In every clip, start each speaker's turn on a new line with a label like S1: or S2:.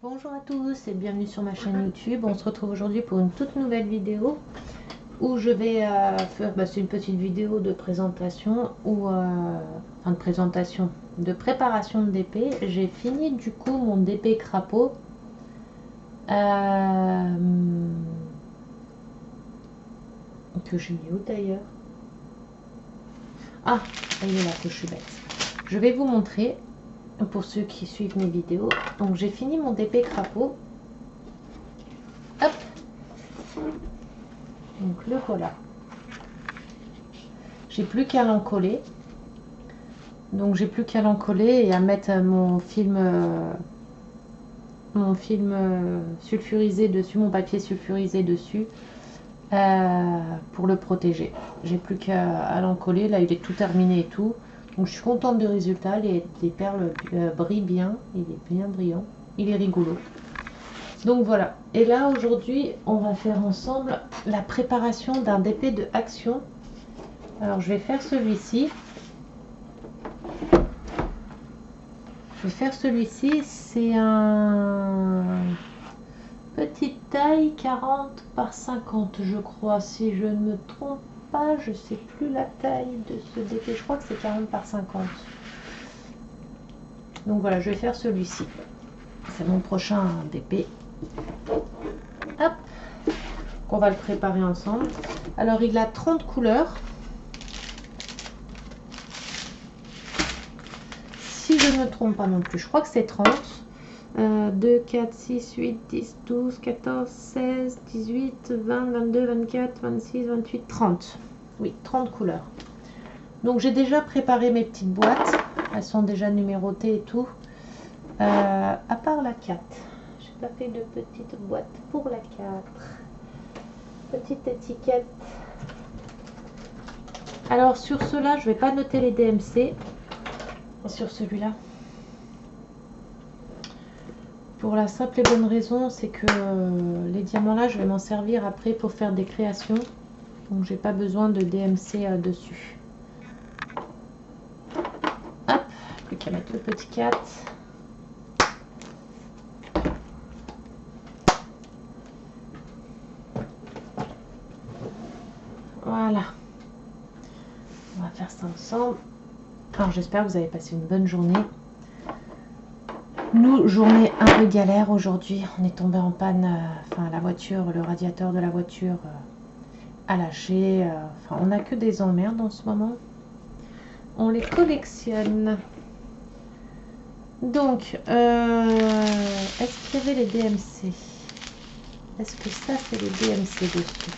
S1: Bonjour à tous et bienvenue sur ma chaîne YouTube. On se retrouve aujourd'hui pour une toute nouvelle vidéo où je vais faire, c'est une petite vidéo de présentation ou enfin de présentation, de préparation de DP. J'ai fini du coup mon DP crapaud. Que j'ai mis où d'ailleurs? Ah, il est là que je suis bête. Je vais vous montrer pour ceux qui suivent mes vidéos. Donc j'ai fini mon DP crapaud. Hop. Donc le voilà. J'ai plus qu'à l'encoller. Donc j'ai plus qu'à l'encoller et à mettre mon film sulfurisé dessus, mon papier sulfurisé dessus pour le protéger. J'ai plus qu'à l'encoller. Là il est tout terminé et tout. Donc je suis contente du résultat. Les perles brillent bien. Il est bien brillant. Il est rigolo. Donc voilà. Et là aujourd'hui on va faire ensemble la préparation d'un DP de Action. Alors je vais faire celui-ci. C'est un petite taille 40 par 50 je crois, si je ne me trompe pas, je sais plus la taille de ce DP, je crois que c'est 40 par 50. Donc voilà, je vais faire celui-ci, c'est mon prochain DP. Hop, on va le préparer ensemble. Alors il a 30 couleurs. Si je ne me trompe pas non plus, je crois que c'est 30. 2, 4, 6, 8, 10, 12, 14, 16, 18, 20, 22, 24, 26, 28, 30. Oui, 30 couleurs. Donc j'ai déjà préparé mes petites boîtes. Elles sont déjà numérotées et tout. À part la 4. J'ai pas fait de petite boîte pour la 4. Petite étiquette. Alors sur ceux-là, je vais pas noter les DMC. Sur celui-là. Pour la simple et bonne raison, c'est que les diamants là, je vais m'en servir après pour faire des créations. Donc j'ai pas besoin de DMC dessus. Hop, plus qu'à mettre le petit 4. Voilà. On va faire ça ensemble. Alors j'espère que vous avez passé une bonne journée. Nous, journée un peu galère aujourd'hui. On est tombé en panne, la voiture, le radiateur de la voiture a lâché. On n'a que des emmerdes en ce moment. On les collectionne. Donc, est-ce qu'il y avait les DMC? Est-ce que ça, c'est les DMC dessus?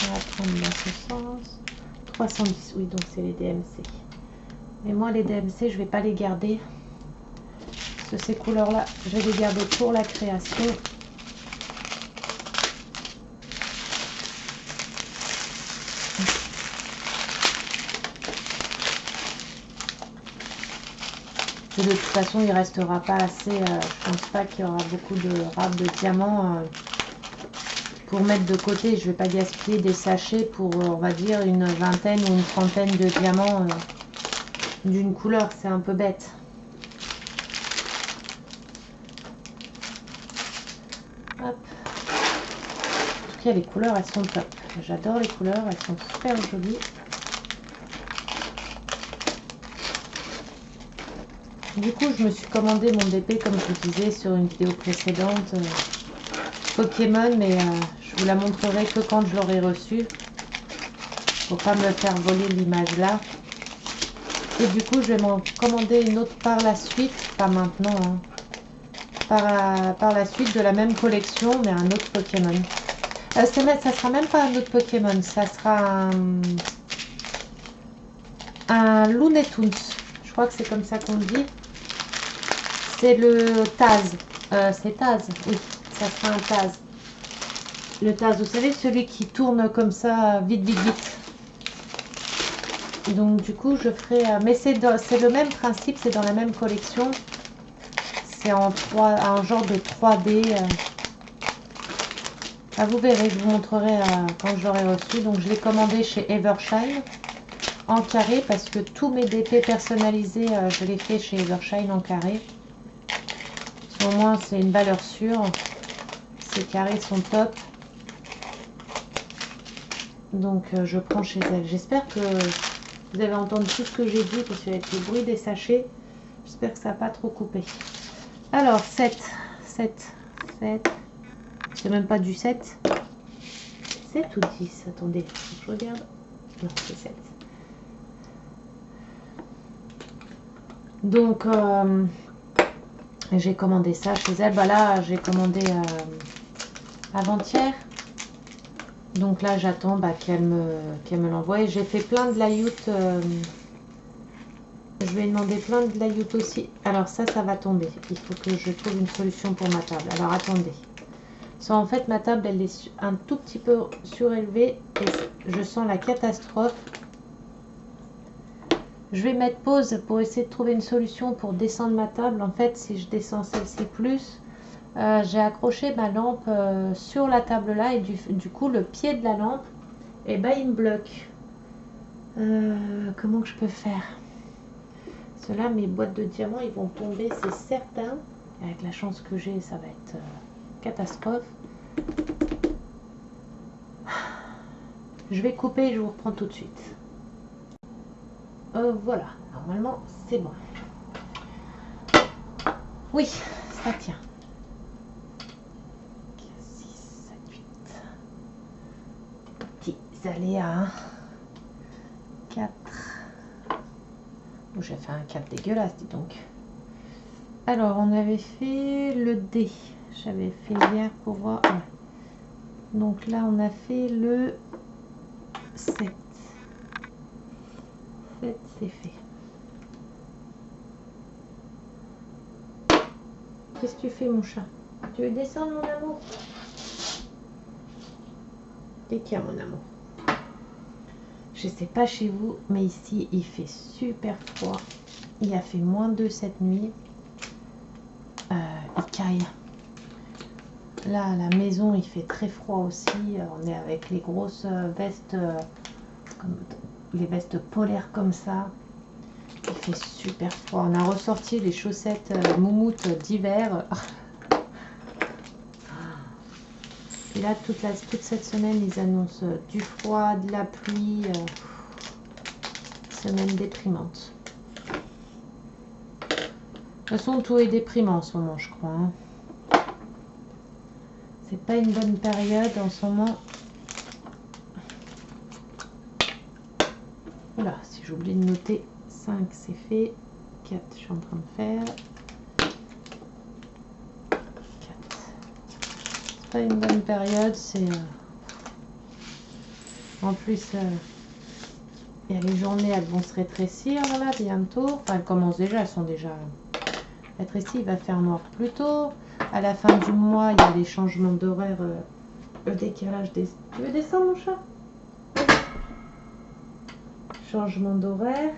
S1: On va prendre dans ce sens. 310, oui, donc c'est les DMC. Mais moi, les DMC, je vais pas les garder. Parce que ces couleurs-là, je vais les garder pour la création. Et de toute façon, il restera pas assez. Je pense pas qu'il y aura beaucoup de râpes de diamants pour mettre de côté. Je vais pas gaspiller des sachets pour, on va dire, une vingtaine ou une trentaine de diamants d'une couleur. C'est un peu bête. Hop. En tout cas, les couleurs, elles sont top. J'adore les couleurs, elles sont super jolies. Du coup, je me suis commandé mon DP, comme je vous disais sur une vidéo précédente, Pokémon, mais je vous la montrerai que quand je l'aurai reçu, pour pas me faire voler l'image là. Et du coup, je vais m'en commander une autre par la suite, pas maintenant, hein, par la suite de la même collection, mais un autre Pokémon. Ça sera même pas un autre Pokémon, ça sera un Looney Tunes. Je crois que c'est comme ça qu'on le dit. C'est le Taz. C'est Taz, oui, ça sera un Taz. Le Taz, vous savez, celui qui tourne comme ça, vite, vite, vite. Donc du coup, je ferai... mais c'est le même principe, c'est dans la même collection. C'est en un genre de 3D. Vous verrez, je vous montrerai quand je l'aurai reçu. Donc je l'ai commandé chez Evershine en carré parce que tous mes DP personnalisés, je les fais chez Evershine en carré. Au moins, c'est une valeur sûre. Ces carrés sont top. Donc, je prends chez elle. J'espère que vous avez entendu tout ce que j'ai dit, parce qu'avec le bruit des sachets, j'espère que ça n'a pas trop coupé. Alors, 7. C'est même pas du 7. 7 ou 10? Attendez, je regarde. Non, c'est 7. Donc, j'ai commandé ça chez elle. Bah là, j'ai commandé avant-hier. Donc là, j'attends qu'elle me l'envoie. J'ai fait plein de layout. Je vais demander plein de layout aussi. Alors ça va tomber. Il faut que je trouve une solution pour ma table. Alors attendez. En fait, ma table, elle est un tout petit peu surélevée. Et je sens la catastrophe. Je vais mettre pause pour essayer de trouver une solution pour descendre ma table. En fait, si je descends celle-ci plus, j'ai accroché ma lampe sur la table là et du coup le pied de la lampe, il me bloque. Comment que je peux faire? Cela, mes boîtes de diamants, ils vont tomber, c'est certain. Avec la chance que j'ai, ça va être catastrophe. Je vais couper et je vous reprends tout de suite. Voilà, normalement c'est bon. Oui, ça tient. 6, 7, 8. Petits aléas. 4. J'ai fait un 4 dégueulasse, dis donc. Alors, on avait fait le D. J'avais fait hier pour voir. Ouais. Donc là, on a fait le 7. 7, c'est fait. Qu'est-ce que tu fais, mon chat? Tu veux descendre, mon amour? T'es qui, mon amour? Je sais pas chez vous, mais ici, il fait super froid. Il a fait -2 cette nuit. Il caille. Là, à la maison, il fait très froid aussi. On est avec les grosses vestes, comme les vestes polaires comme ça. Il fait super froid. On a ressorti les chaussettes moumoutes d'hiver. Et là, toute cette semaine, ils annoncent du froid, de la pluie. Semaine déprimante. De toute façon, tout est déprimant en ce moment, je crois. Hein. C'est pas une bonne période en ce moment. Voilà, si j'oublie de noter, 5 c'est fait. 4, je suis en train de faire. 4. C'est pas une bonne période, c'est... En plus, il y a les journées, elles vont se rétrécir là bientôt. Enfin, elles commencent déjà, elles sont déjà rétrécies. Il va faire noir plus tôt. À la fin du mois, il y a les changements d'horaire, le décalage des... Tu veux descendre, mon chat? Changement d'horaire.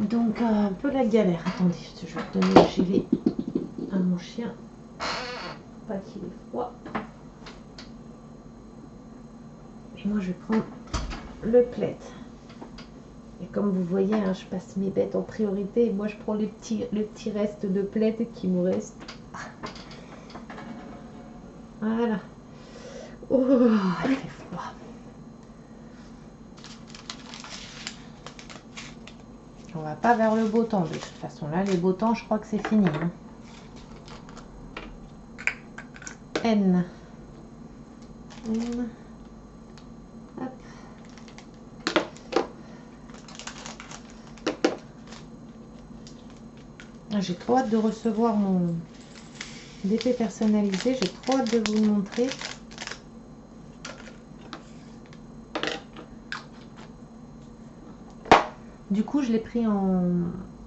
S1: Donc, un peu la galère. Attendez, je vais donner le gilet à mon chien. Pas qu'il ait froid. Et moi, je vais prendre le plaid. Et comme vous voyez, hein, je passe mes bêtes en priorité. Et moi, je prends le petit reste de plaid qui me reste. Voilà. Oh, il fait froid. On va pas vers le beau temps. De toute façon, là, les beaux temps, je crois que c'est fini. Hein. N. N. Hop. J'ai trop hâte de recevoir mon DP personnalisé. J'ai trop hâte de vous le montrer. Du coup, je l'ai pris en...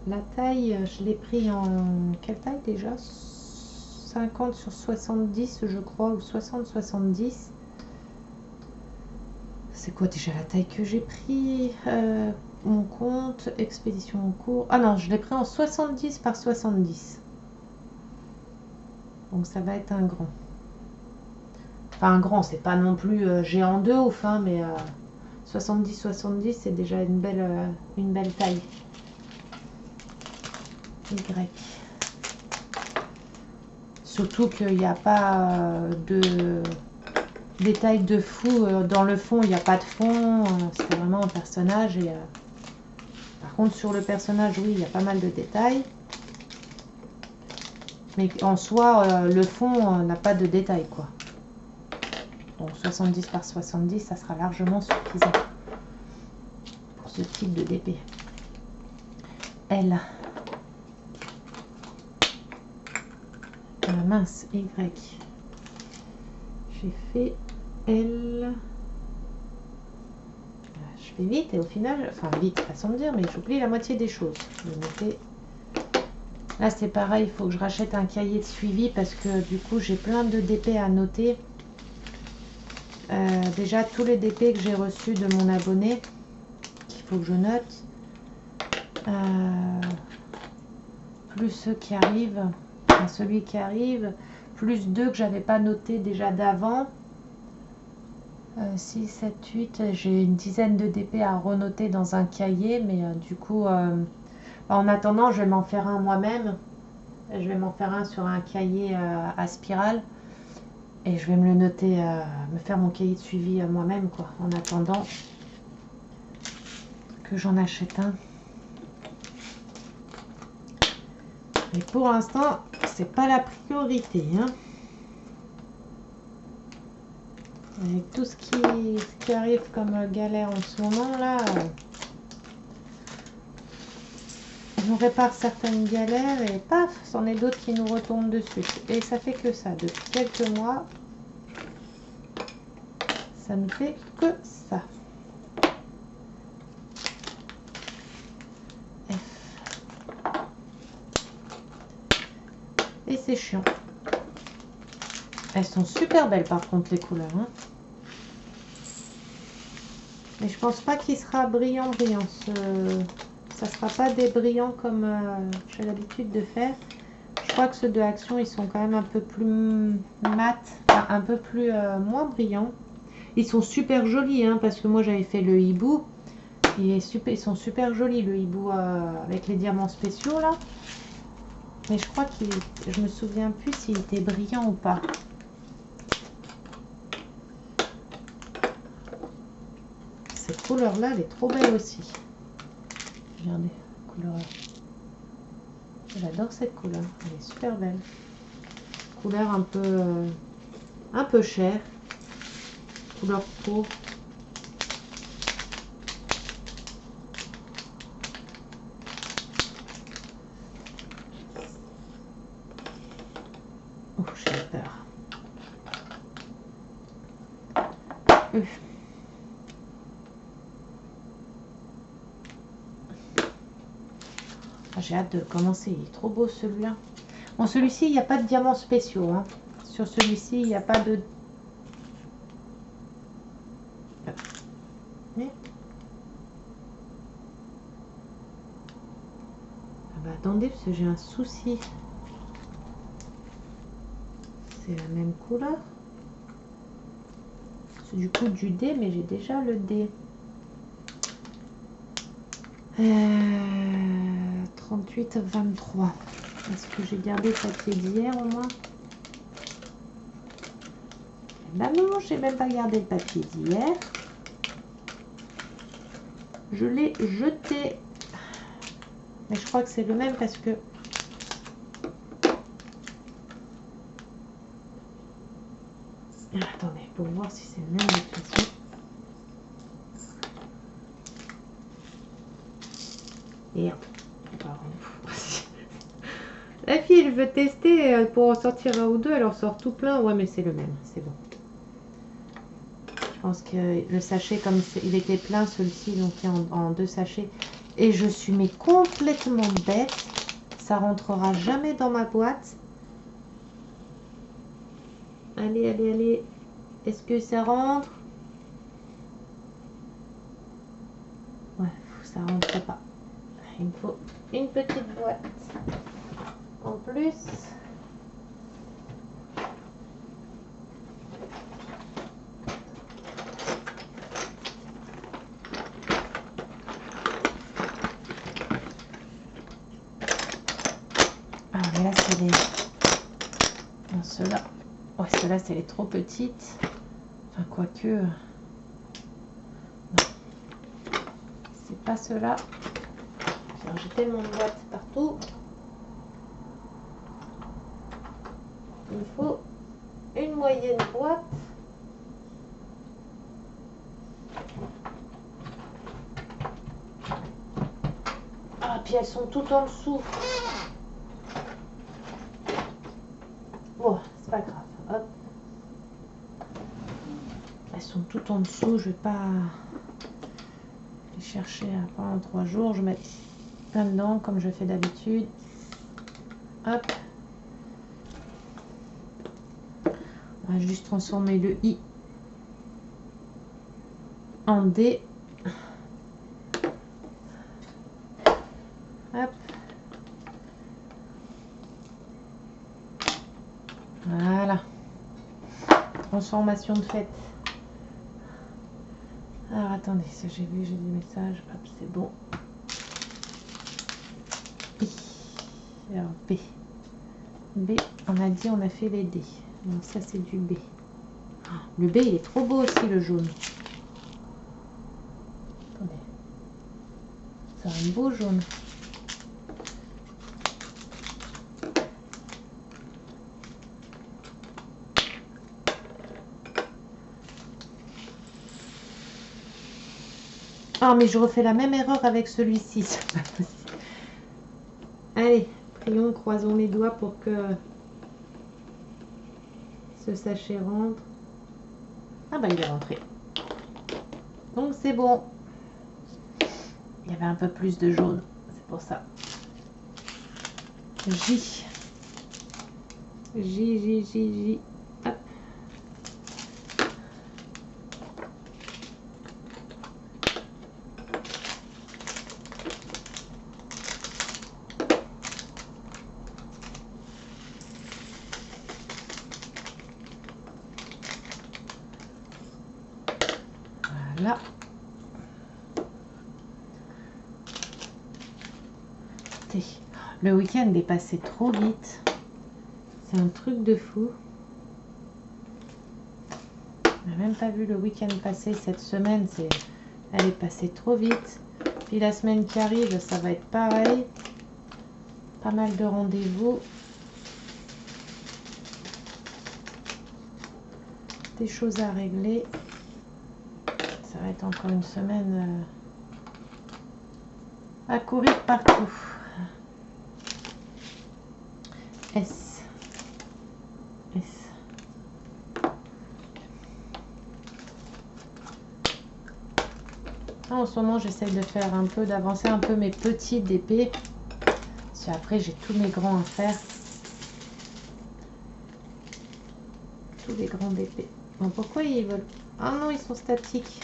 S1: La taille, je l'ai pris en... Quelle taille déjà? 50 sur 70, je crois, ou 60-70. C'est quoi déjà la taille que j'ai pris? Mon compte, expédition en cours. Ah non, je l'ai pris en 70 par 70. Donc ça va être un grand. Enfin un grand, c'est pas non plus géant de ouf, hein, mais 70-70, c'est déjà une belle taille. Y. Surtout qu'il n'y a pas de détails de fou dans le fond, il n'y a pas de fond, c'est vraiment un personnage. Et, par contre, sur le personnage, oui, il y a pas mal de détails. Mais en soi, le fond n'a pas de détails, quoi. Donc 70 par 70, ça sera largement suffisant pour ce type de DP. L. Mince, Y. J'ai fait L. Je fais vite et au final, enfin vite, façon de dire, mais j'oublie la moitié des choses. Je vais noter. Là, c'est pareil, il faut que je rachète un cahier de suivi parce que du coup, j'ai plein de DP à noter. Déjà, tous les DP que j'ai reçus de mon abonné, qu'il faut que je note. Plus ceux qui arrivent, enfin, celui qui arrive, plus 2 que j'avais pas noté déjà d'avant. 6, 7, 8, j'ai une dizaine de DP à renoter dans un cahier, mais du coup, en attendant, je vais m'en faire un moi-même. Je vais m'en faire un sur un cahier à spirale et je vais me le noter, me faire mon cahier de suivi moi-même, quoi, en attendant que j'en achète un. Mais pour l'instant, c'est pas la priorité, hein. Avec tout ce qui arrive comme galère en ce moment là, on répare certaines galères et paf, c'en est d'autres qui nous retombent dessus. Et ça fait que ça, depuis quelques mois, ça ne fait que ça. F. Et c'est chiant. Elles sont super belles par contre les couleurs, hein. Mais je pense pas qu'il sera brillant. Ça sera pas des brillants comme j'ai l'habitude de faire. Je crois que ceux de Action, ils sont quand même un peu plus mat, enfin, un peu plus moins brillants. Ils sont super jolis, hein, parce que moi j'avais fait le hibou. Ils sont super jolis, le hibou avec les diamants spéciaux là. Mais je crois je me souviens plus s'il était brillant ou pas. Cette couleur là, elle est trop belle aussi. Regardez, couleur. J'adore cette couleur, elle est super belle. Couleur un peu chère. Couleur peau. Oh, j'ai peur. J'ai hâte de commencer, il est trop beau celui-là. Bon, celui-ci, il n'y a pas de diamants spéciaux, hein. Sur celui-ci, il n'y a pas de... Ah bah attendez, parce que j'ai un souci. C'est la même couleur. C'est du coup du D, mais j'ai déjà le D. 38, 23. Est-ce que j'ai gardé le papier d'hier au moins? Ben non, j'ai même pas gardé le papier d'hier. Je l'ai jeté. Mais je crois que c'est le même parce que... Attendez, pour voir si c'est le même de toute façon. Et la fille, elle veut tester pour en sortir un ou deux, elle en sort tout plein. Ouais, mais c'est le même, c'est bon. Je pense que le sachet, comme il était plein, celui-ci, ils l'ont fait en 2 sachets. Et je suis mais complètement bête. Ça rentrera jamais dans ma boîte. Allez, allez, allez. Est-ce que ça rentre? Ouais, ça rentre pas. Il me faut une petite boîte en plus. mais là, c'est les... Non, ceux-là. Ouais, ceux-là, c'est les trop petites. Enfin, quoique... Non. C'est pas ceux-là. J'ai tellement de boîtes partout. Il me faut une moyenne boîte. Ah, puis elles sont toutes en dessous. Bon, c'est pas grave. Hop. Elles sont toutes en dessous. Je vais pas les chercher pendant 3 jours. Je vais mettre plein dedans comme je fais d'habitude. Hop. On va juste transformer le I en D. Hop. Voilà. Transformation de fait. Alors attendez, ça j'ai vu, j'ai des messages. Hop, c'est bon. I. Alors B. B, on a dit, on a fait les D. Donc ça c'est du B. Le B il est trop beau aussi, le jaune. Attendez. C'est un beau jaune. Ah, mais je refais la même erreur avec celui-ci. C'est pas possible. Allez, prions, croisons les doigts pour que ce sachet rentre. Ah bah il est rentré. Donc c'est bon. Il y avait un peu plus de jaune. C'est pour ça. J. J. Hop. Voilà. Le week-end est passé trop vite. C'est un truc de fou. On n'a même pas vu le week-end passer. Cette semaine, elle est passée trop vite. Puis la semaine qui arrive, ça va être pareil. Pas mal de rendez-vous. Des choses à régler. Ça va être encore une semaine à courir partout. S. En ce moment, j'essaie de faire un peu, d'avancer un peu mes petits DP. Parce qu'après, j'ai tous mes grands à faire. Tous les grands DP. Bon, pourquoi ils veulent... Ah non, ils sont statiques.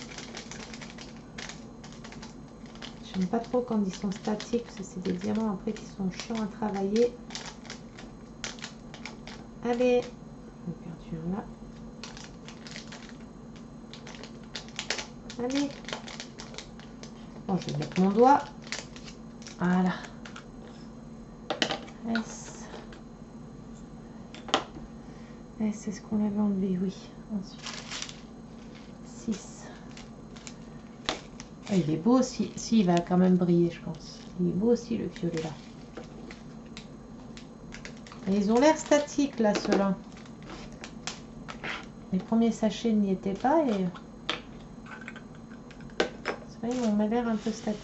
S1: J'aime pas trop quand ils sont statiques, parce que c'est des diamants après qui sont chiants à travailler. Allez, l'ouverture là. Allez. Bon, je vais mettre mon doigt. Voilà. S. S, c'est ce qu'on avait enlevé, oui. Ensuite. 6. Ah, il est beau aussi. Si, il va quand même briller, je pense. Il est beau aussi, le violet là. Et ils ont l'air statiques, là, ceux-là. Les premiers sachets n'y étaient pas et... C'est vrai, ils m'ont l'air un peu statiques.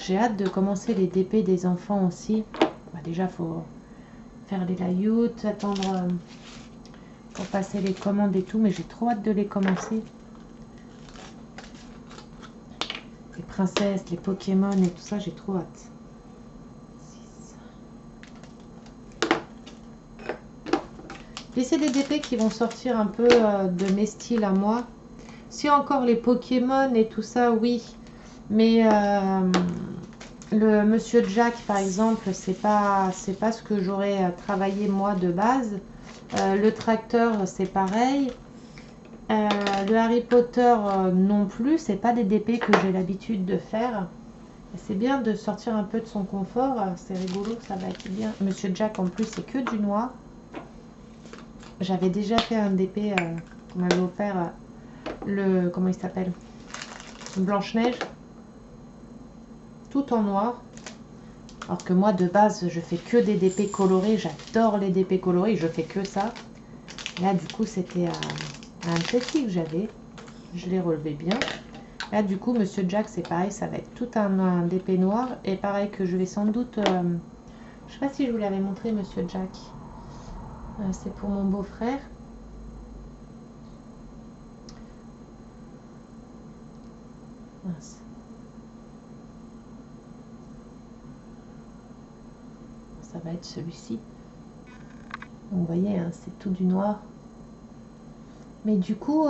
S1: J'ai hâte de commencer les DP des enfants aussi. Bah, déjà, il faut faire les layouts, attendre pour passer les commandes et tout, mais j'ai trop hâte de les commencer. Les princesses, les Pokémon et tout ça, j'ai trop hâte. 6. Et c'est des DP qui vont sortir un peu de mes styles à moi. Si encore les Pokémon et tout ça, oui. Mais le Monsieur Jack, par exemple, c'est pas ce que j'aurais travaillé moi de base. Le tracteur, c'est pareil. Le Harry Potter non plus, c'est pas des DP que j'ai l'habitude de faire. C'est bien de sortir un peu de son confort, c'est rigolo, ça va être bien. Monsieur Jack en plus c'est que du noir. J'avais déjà fait un DP qu'on m'avait offert, le, comment il s'appelle, Blanche-Neige, tout en noir. Alors que moi de base je fais que des DP colorés, j'adore les DP colorés, je fais que ça. Là du coup c'était un petit que j'avais, je l'ai relevé bien. Là du coup Monsieur Jack c'est pareil, ça va être tout un DP noir. Et pareil que je vais sans doute, je sais pas si je vous l'avais montré Monsieur Jack, c'est pour mon beau-frère. Mince. Ça va être celui-ci. Donc vous voyez hein, c'est tout du noir. Mais du coup,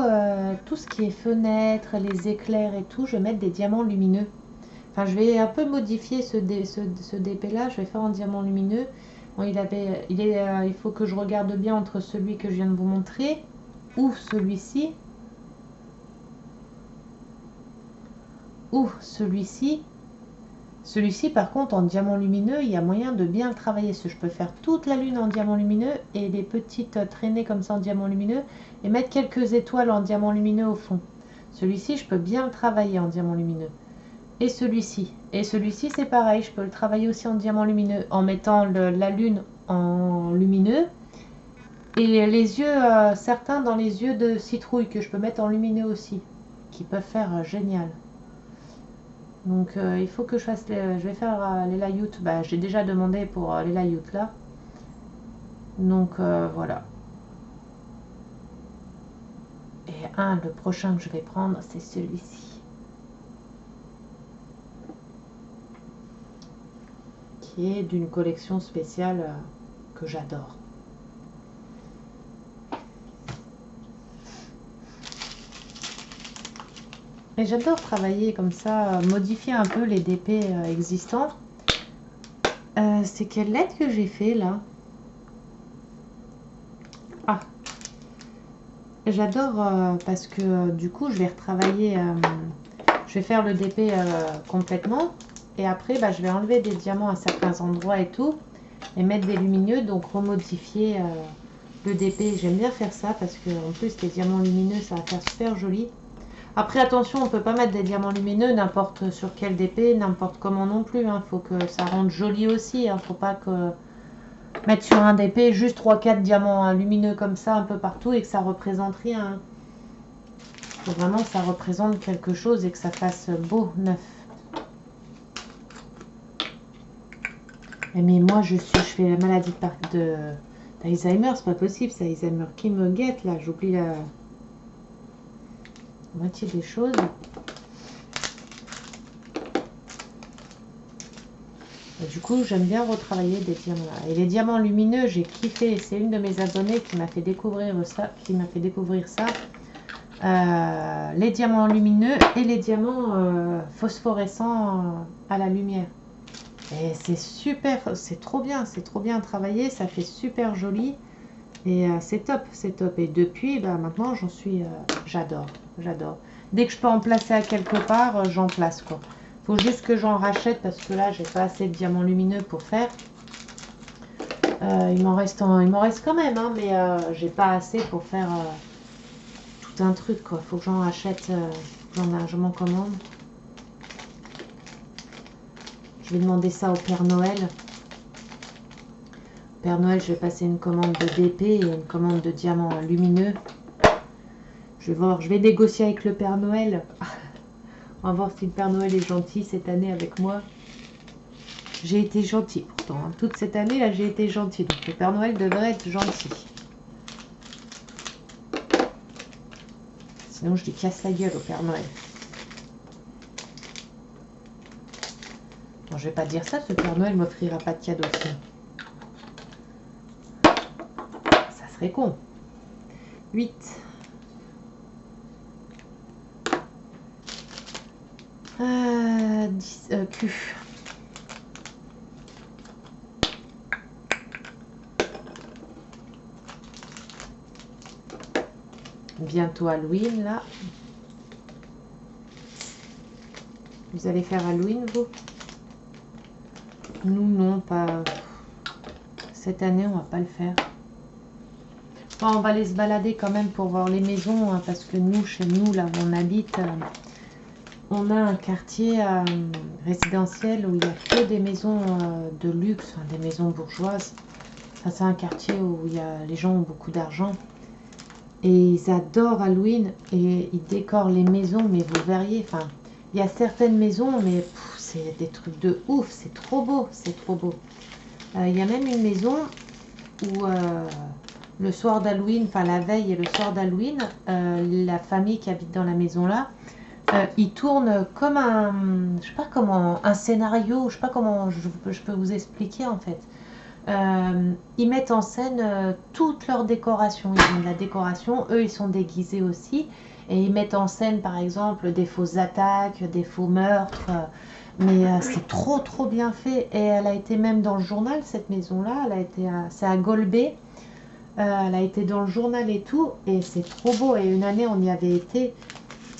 S1: tout ce qui est fenêtre, les éclairs et tout, je vais mettre des diamants lumineux. Enfin, je vais un peu modifier ce DP là, je vais faire en diamant lumineux. Bon, il faut que je regarde bien entre celui que je viens de vous montrer ou celui-ci. Ou celui-ci. Celui-ci, par contre, en diamant lumineux, il y a moyen de bien le travailler. Je peux faire toute la lune en diamant lumineux et des petites traînées comme ça en diamant lumineux et mettre quelques étoiles en diamant lumineux au fond. Celui-ci, je peux bien le travailler en diamant lumineux. Et celui-ci. Et celui-ci, c'est pareil. Je peux le travailler aussi en diamant lumineux en mettant la lune en lumineux. Et les yeux, certains dans les yeux de citrouille que je peux mettre en lumineux aussi. Qui peuvent faire génial. Donc il faut que je fasse je vais faire les layouts. Bah, j'ai déjà demandé pour les layouts là. Donc voilà. Et le prochain que je vais prendre, c'est celui-ci. Qui est d'une collection spéciale que j'adore. Et j'adore travailler comme ça, modifier un peu les DP existants. C'est quelle lettre que j'ai fait là? Ah, j'adore parce que du coup je vais retravailler, je vais faire le DP complètement et après bah, je vais enlever des diamants à certains endroits et tout et mettre des lumineux, donc remodifier le DP. J'aime bien faire ça parce que en plus les diamants lumineux ça va faire super joli. Après attention, on peut pas mettre des diamants lumineux n'importe sur quel DP, n'importe comment non plus, hein. Faut que ça rende joli aussi, hein. Faut pas que mettre sur un DP juste 3-4 diamants lumineux comme ça un peu partout et que ça représente rien, hein. Faut vraiment que ça représente quelque chose et que ça fasse beau, neuf. Mais moi je fais la maladie d'Alzheimer, c'est pas possible, c'est Alzheimer qui me guette là, j'oublie la moitié des choses. Et du coup, j'aime bien retravailler des diamants là. Et les diamants lumineux, j'ai kiffé. C'est une de mes abonnées qui m'a fait découvrir ça. Les diamants lumineux et les diamants phosphorescents à la lumière. Et c'est super, c'est trop bien travaillé, ça fait super joli. Et c'est top, c'est top. Et depuis, bah, maintenant, j'adore. Dès que je peux en placer à quelque part, j'en place quoi. Faut juste que j'en rachète parce que là, j'ai pas assez de diamants lumineux pour faire. Il m'en reste quand même, hein, mais j'ai pas assez pour faire tout un truc quoi. Faut que j'en rachète, je m'en commande. Je vais demander ça au Père Noël. Père Noël, je vais passer une commande de DP et une commande de diamants lumineux. Je vais voir, je vais négocier avec le Père Noël. On va voir si le Père Noël est gentil cette année avec moi. J'ai été gentil pourtant, hein. Toute cette année là j'ai été gentil. Donc le Père Noël devrait être gentil. Sinon je lui casse la gueule au Père Noël. Bon, je vais pas dire ça, ce Père Noël m'offrira pas de cadeau. Ça serait con. 8. Q. Bientôt Halloween là. Vous allez faire Halloween vous? Nous, non, pas... Cette année, on va pas le faire. Enfin, on va aller se balader quand même pour voir les maisons, hein, parce que nous, chez nous, là où on habite, on a un quartier résidentiel où il n'y a que des maisons de luxe, enfin, des maisons bourgeoises. Enfin, c'est un quartier où les gens ont beaucoup d'argent. Et ils adorent Halloween et ils décorent les maisons, mais vous verriez, enfin, il y a certaines maisons, mais c'est des trucs de ouf, c'est trop beau, c'est trop beau. Il y a même une maison où le soir d'Halloween, enfin la veille et le soir d'Halloween, la famille qui habite dans la maison là, ils tournent comme je sais pas comment, un scénario, je sais pas comment je peux vous expliquer en fait. Ils mettent en scène toute leur décoration. Ils ont de la décoration, eux ils sont déguisés aussi. Et ils mettent en scène par exemple des fausses attaques, des faux meurtres. Mais c'est trop trop bien fait. Et elle a été même dans le journal, cette maison-là. C'est à Golbet. Elle a été dans le journal et tout. Et c'est trop beau. Et une année on y avait été.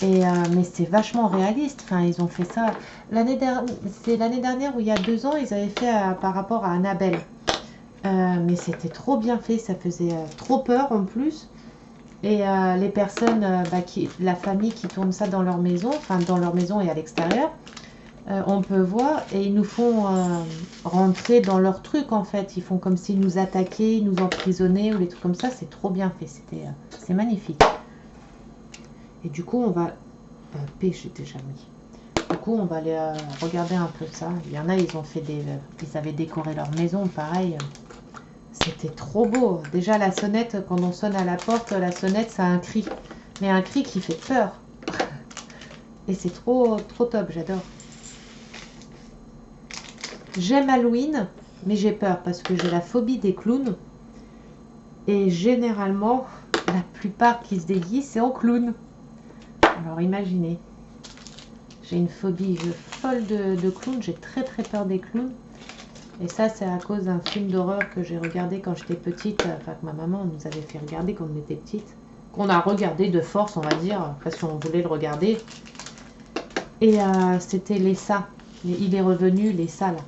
S1: Mais c'est vachement réaliste. Enfin, ils ont fait ça. C'est l'année dernière ou il y a 2 ans, ils avaient fait par rapport à Annabelle. Mais c'était trop bien fait, ça faisait trop peur en plus. Et les personnes, la famille qui tourne ça dans leur maison, enfin dans leur maison et à l'extérieur, on peut voir et ils nous font rentrer dans leur truc en fait. Ils font comme s'ils nous attaquaient, ils nous emprisonnaient ou des trucs comme ça. C'est trop bien fait, c'est magnifique. Et du coup, on va... j'ai déjà mis. Du coup, on va aller regarder un peu ça. Il y en a, ils avaient décoré leur maison, pareil. C'était trop beau. Déjà, la sonnette, quand on sonne à la porte, la sonnette, ça a un cri. Mais un cri qui fait peur. Et c'est trop, trop top, j'adore. J'aime Halloween, mais j'ai peur parce que j'ai la phobie des clowns. Et généralement, la plupart qui se déguisent, c'est en clown. Alors imaginez. J'ai une phobie folle de clowns. J'ai très très peur des clowns. Et ça, c'est à cause d'un film d'horreur que j'ai regardé quand j'étais petite. Enfin, que ma maman nous avait fait regarder quand on était petite. Qu'on a regardé de force, on va dire. Parce qu'on voulait le regarder. Et c'était Lessa. Il est revenu, Lessa, là.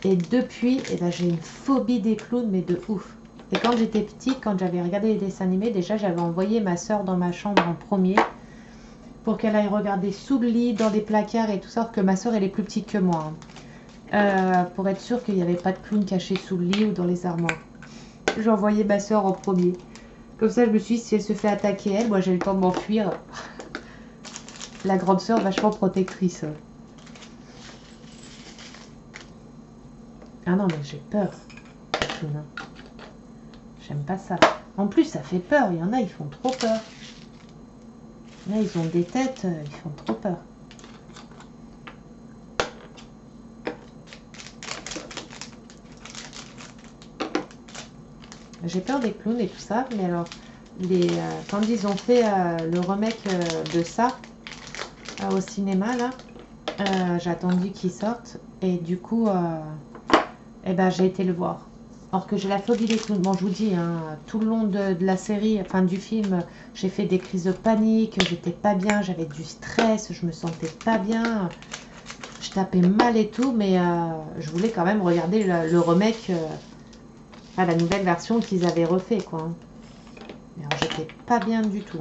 S1: Et depuis, j'ai une phobie des clowns, mais de ouf. Et quand j'étais petite, quand j'avais regardé les dessins animés, déjà, j'avais envoyé ma soeur dans ma chambre en premier. Pour qu'elle aille regarder sous le lit, dans les placards et tout ça. Que ma soeur, elle est plus petite que moi. Hein. Pour être sûr qu'il n'y avait pas de clown caché sous le lit ou dans les armoires. J'ai envoyé ma soeur en premier. Comme ça, je me suis dit, si elle se fait attaquer, moi j'ai le temps de m'enfuir. La grande soeur, vachement protectrice. Ah non, mais j'ai peur. J'aime pas ça. En plus, ça fait peur. Il y en a, ils font trop peur. Là, ils ont des têtes, ils font trop peur. J'ai peur des clowns et tout ça, mais alors, quand ils ont fait le remake de ça au cinéma, là, j'ai attendu qu'ils sortent, et du coup, j'ai été le voir. Or que j'ai la phobie des clowns. Bon, je vous dis, hein, tout le long de la série, enfin du film, j'ai fait des crises de panique, j'étais pas bien, j'avais du stress, je me sentais pas bien, je tapais mal et tout, mais je voulais quand même regarder le remake... la nouvelle version qu'ils avaient refait, quoi. Alors, j'étais pas bien du tout.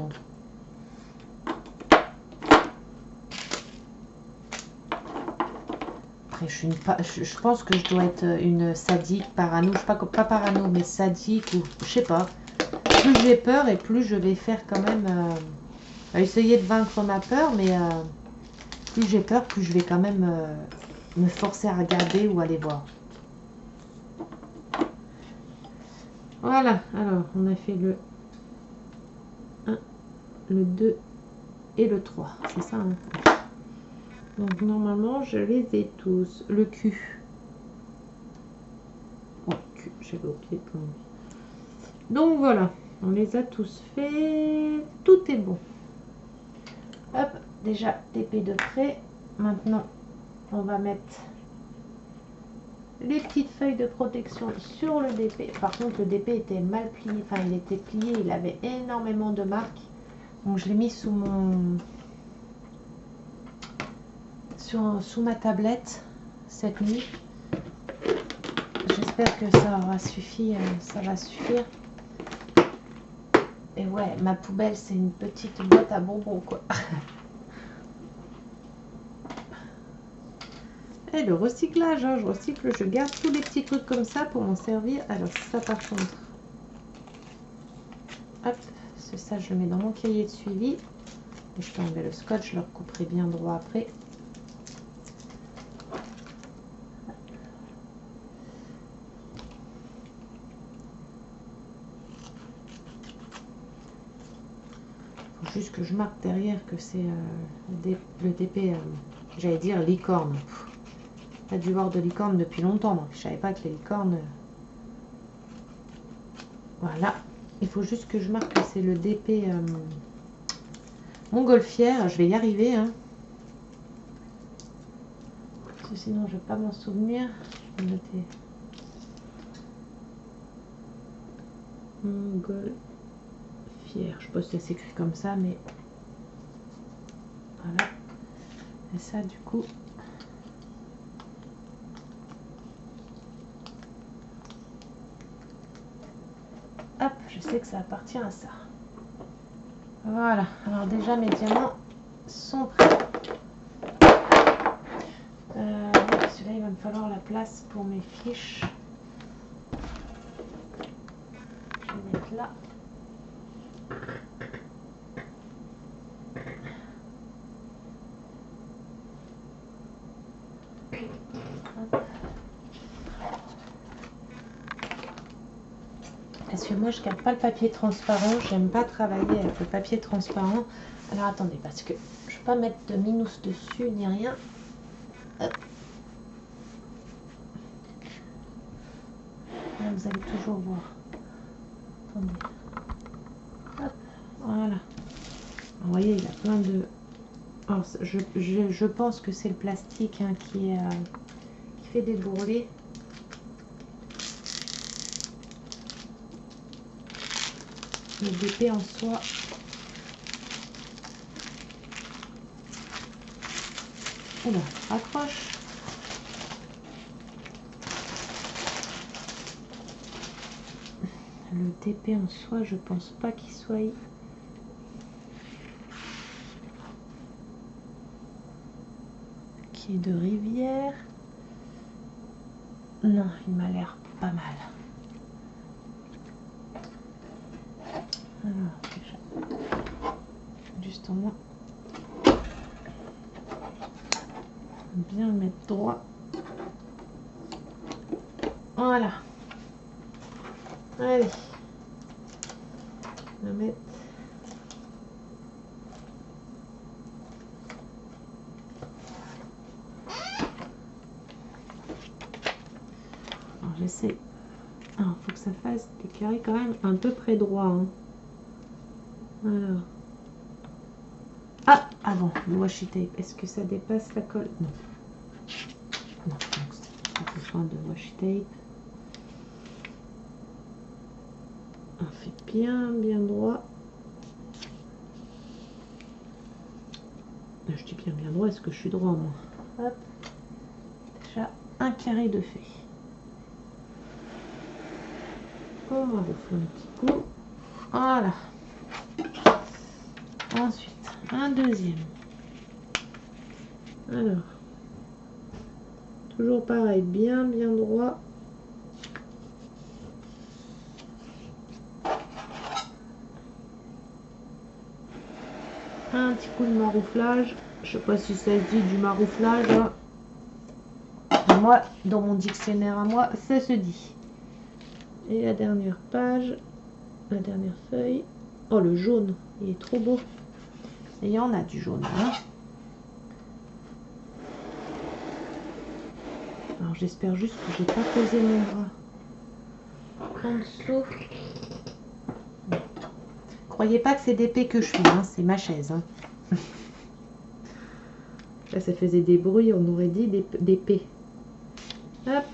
S1: Après, je pense que je dois être une sadique, parano, je sais pas, pas parano, mais sadique, ou je sais pas. Plus j'ai peur et plus je vais faire quand même... essayer de vaincre ma peur, mais plus j'ai peur, plus je vais quand même me forcer à regarder ou aller voir. Voilà, alors on a fait le 1, le 2 et le 3, c'est ça hein. Donc normalement je les ai tous. Le cul. Oh, cul, j'avais oublié de prendre. Donc voilà, on les a tous fait. Tout est bon. Hop, déjà l'épée de près. Maintenant, on va mettre les petites feuilles de protection sur le DP. Par contre, le DP était mal plié. Enfin, il était plié, il avait énormément de marques. Donc, je l'ai mis sous ma tablette cette nuit. j'espère que ça aura suffi, ça va suffire. Et ouais, ma poubelle, c'est une petite boîte à bonbons, quoi. Et le recyclage, hein, je recycle, je garde tous les petits trucs comme ça pour m'en servir. Alors ça, par contre, hop, c'est ça, je le mets dans mon cahier de suivi. Et je peux enlever le scotch, je le recouperai bien droit après. Faut juste que je marque derrière que c'est le DP, j'allais dire licorne. Pas dû voir de licorne depuis longtemps, donc je savais pas que les licornes... Voilà, il faut juste que je marque que c'est le DP montgolfière. Je vais y arriver, hein. Parce que sinon je vais pas m'en souvenir. Je vais noter montgolfière. Je sais pas si ça s'écrit comme ça, mais voilà. Et ça, du coup, hop, je sais que ça appartient à ça. Voilà, alors déjà mes diamants sont prêts. Celui-là, il va me falloir la place pour mes fiches. Je vais mettre là. Parce que moi je garde pas le papier transparent, j'aime pas travailler avec le papier transparent. Alors attendez, parce que je vais pas mettre de minus dessus ni rien. Hop. Là, vous allez toujours voir. Attendez. Hop. Voilà. Vous voyez, il y a plein de... Alors, je pense que c'est le plastique, hein, qui fait des bourrelets. Le DP en soi, oula, accroche. Le DP en soi, je pense pas qu'il soit... Qui est de rivière. Non, il m'a l'air pas mal. Alors, déjà, juste en moins. Bien le mettre droit. Voilà. Allez. On va mettre. Alors, j'essaie. Alors, faut que ça fasse des carrés quand même un peu près droit, hein. Alors. Ah, avant, le washi tape. Est-ce que ça dépasse la colle? Non. Non, donc ça a besoin de washi tape. On fait bien droit. Je dis bien droit. Est-ce que je suis droit, moi? Hop. Déjà un carré de fait. On va refaire un petit coup. Voilà. Ensuite, un deuxième. Alors, toujours pareil, bien droit. Un petit coup de marouflage. Je sais pas si ça se dit du marouflage, hein. Moi, dans mon dictionnaire à moi, ça se dit. Et la dernière page, la dernière feuille. Oh, le jaune, il est trop beau. Et il y en a du jaune, hein. Alors j'espère juste que j'ai pas posé mon bras en dessous. Croyez pas que c'est d'épée que je suis, hein, c'est ma chaise, hein. Là ça faisait des bruits, on aurait dit d'épée. Hop.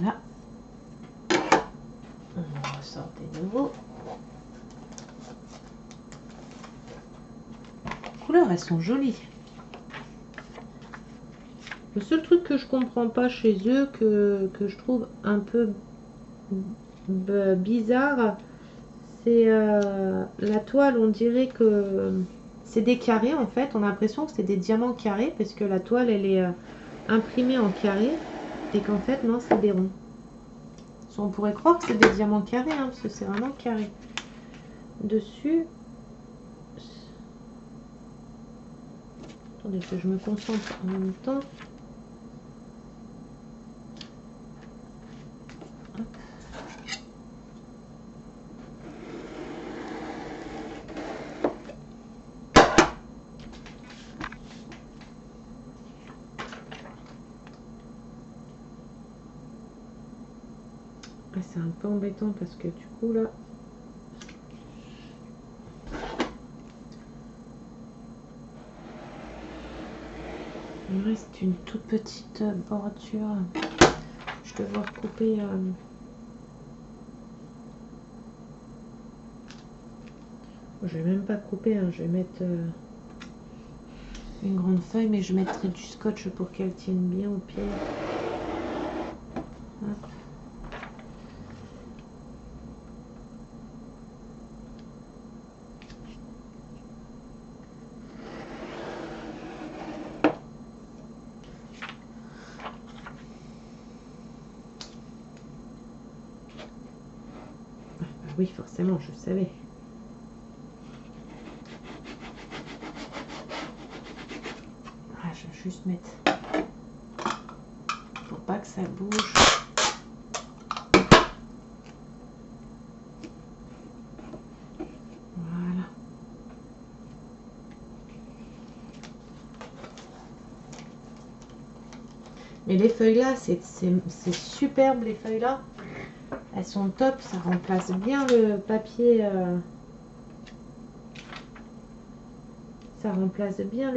S1: Voilà. On ressort de nouveau. couleurs, elles sont jolies. Le seul truc que je comprends pas chez eux, que je trouve un peu bizarre, c'est la toile. On dirait que c'est des carrés en fait. On a l'impression que c'est des diamants carrés parce que la toile elle est imprimée en carré et qu'en fait non, c'est des ronds. On pourrait croire que c'est des diamants carrés hein, parce que c'est vraiment carré. Dessus, attendez que je me concentre en même temps. C'est un peu embêtant parce que du coup là il me reste une toute petite bordure. Je vais devoir couper je vais même pas couper hein. Je vais mettre une grande feuille, mais je mettrai du scotch pour qu'elle tienne bien au pied. Hop. Oui, forcément, je savais. Ah, je vais juste mettre pour pas que ça bouge. Voilà. Mais les feuilles là, c'est superbe les feuilles là. Elles sont top, ça remplace bien le papier. Ça remplace bien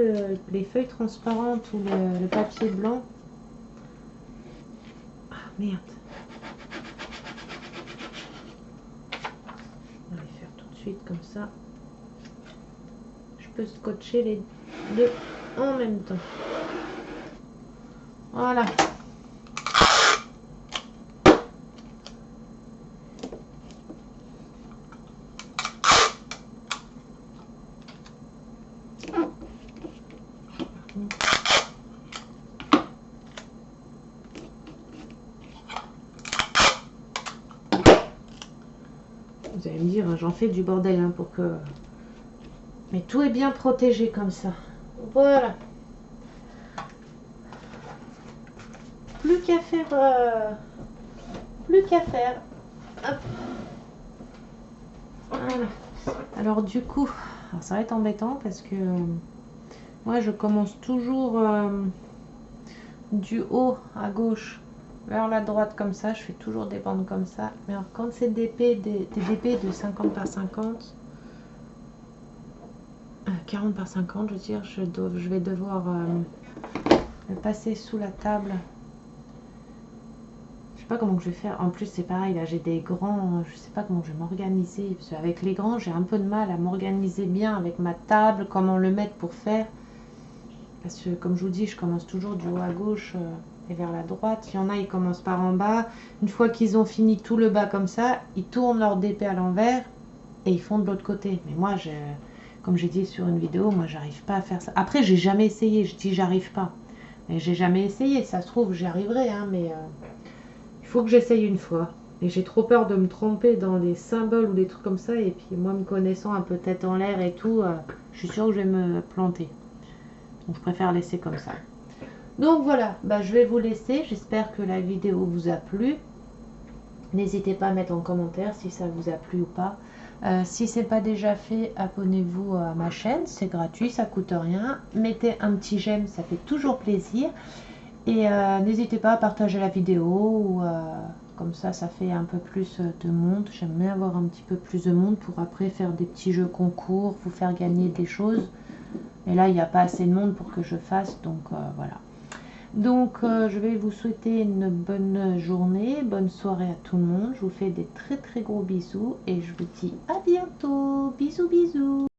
S1: les feuilles transparentes ou le papier blanc. Ah merde. On va les faire tout de suite comme ça. Je peux scotcher les deux en même temps. Voilà. Vous allez me dire, j'en fais du bordel hein, pour que... Mais tout est bien protégé comme ça. Voilà. Plus qu'à faire. Plus qu'à faire. Hop. Voilà. Alors du coup, alors ça va être embêtant parce que moi je commence toujours du haut à gauche vers la droite comme ça. Je fais toujours des bandes comme ça. Mais alors quand c'est des DP de 50 par 50, 40 par 50 je veux dire, je vais devoir le passer sous la table. Je sais pas comment je vais faire. En plus c'est pareil, là j'ai des grands, je sais pas comment je vais m'organiser. Parce qu'avec les grands j'ai un peu de mal à m'organiser bien avec ma table, comment le mettre pour faire. Parce que comme je vous dis, je commence toujours du haut à gauche et vers la droite. Il y en a, ils commencent par en bas. Une fois qu'ils ont fini tout le bas comme ça, ils tournent leur DP à l'envers et ils font de l'autre côté. Mais moi, comme j'ai dit sur une vidéo, moi j'arrive pas à faire ça. Après, j'ai jamais essayé, je dis j'arrive pas. Mais j'ai jamais essayé, ça se trouve j'y arriverai, hein, mais il faut que j'essaye une fois. Et j'ai trop peur de me tromper dans des symboles ou des trucs comme ça. Et puis moi, me connaissant un peu tête en l'air et tout, je suis sûre que je vais me planter. Donc je préfère laisser comme ça. Donc voilà, bah, je vais vous laisser. J'espère que la vidéo vous a plu. N'hésitez pas à mettre en commentaire si ça vous a plu ou pas. Si ce n'est pas déjà fait, abonnez-vous à ma chaîne. C'est gratuit, ça coûte rien. Mettez un petit j'aime, ça fait toujours plaisir. Et n'hésitez pas à partager la vidéo. Ou, comme ça fait un peu plus de monde. J'aime bien avoir un petit peu plus de monde pour après faire des petits jeux concours, vous faire gagner des choses. Et là, il n'y a pas assez de monde pour que je fasse, donc voilà. Donc, je vais vous souhaiter une bonne journée, bonne soirée à tout le monde. Je vous fais des très très gros bisous et je vous dis à bientôt. Bisous, bisous.